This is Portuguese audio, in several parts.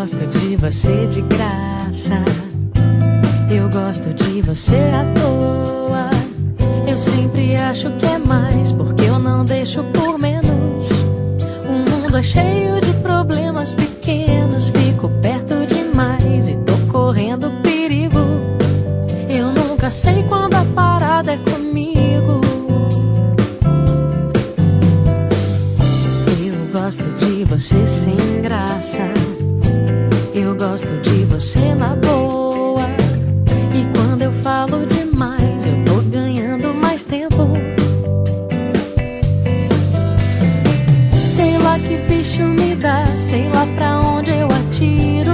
gosto de você de graça. Eu gosto de você à toa. Eu sempre acho que é mais, porque eu não deixo por menos. O mundo é cheio de problemas pequenos. Fico perto demais e tô correndo perigo. Eu nunca sei quando a parada é comigo. Eu gosto de você sem graça. Eu gosto de você na boa. E quando eu falo demais, eu tô ganhando mais tempo. Sei lá que bicho me dá, sei lá pra onde eu atiro.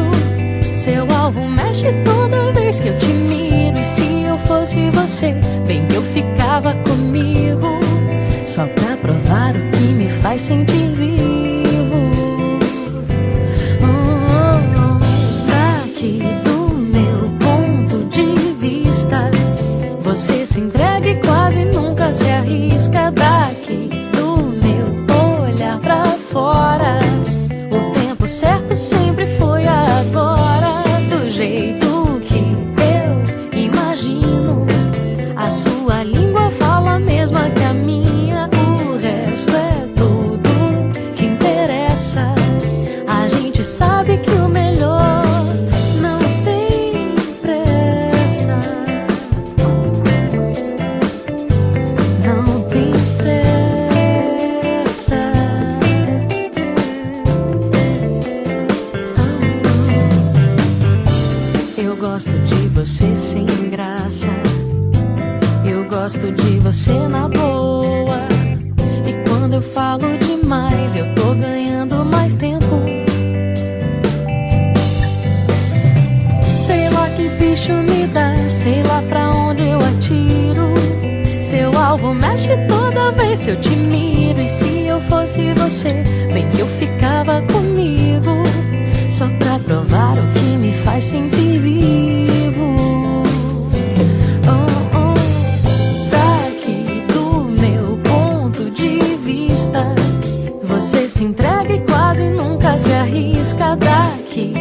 Seu alvo mexe toda vez que eu te miro. E se eu fosse você, bem que eu ficava comigo, só pra provar o que me faz sentir vivo. Daqui do meu ponto de vista, você se entrega e quase nunca se arrisca. Daqui do meu olhar pra fora, o tempo certo sempre foi agora. Do jeito que eu imagino, a sua língua fala a mesma que a minha. O resto é tudo que interessa. A gente sabe que o melhor não tem pressa. Não tem pressa. Eu gosto de você sem graça. Eu gosto de você na boa. E quando eu falo demais, eu tô ganhando mais tempo. Sei lá que bicho me dá, sei lá pra onde eu atiro. Seu alvo mexe toda vez que eu te miro. E se eu fosse você, bem que eu ficava comigo, só pra provar o que me faz sentir vivo. Oh, oh. Daqui do meu ponto de vista, você se entrega e quase nunca se arrisca. Daqui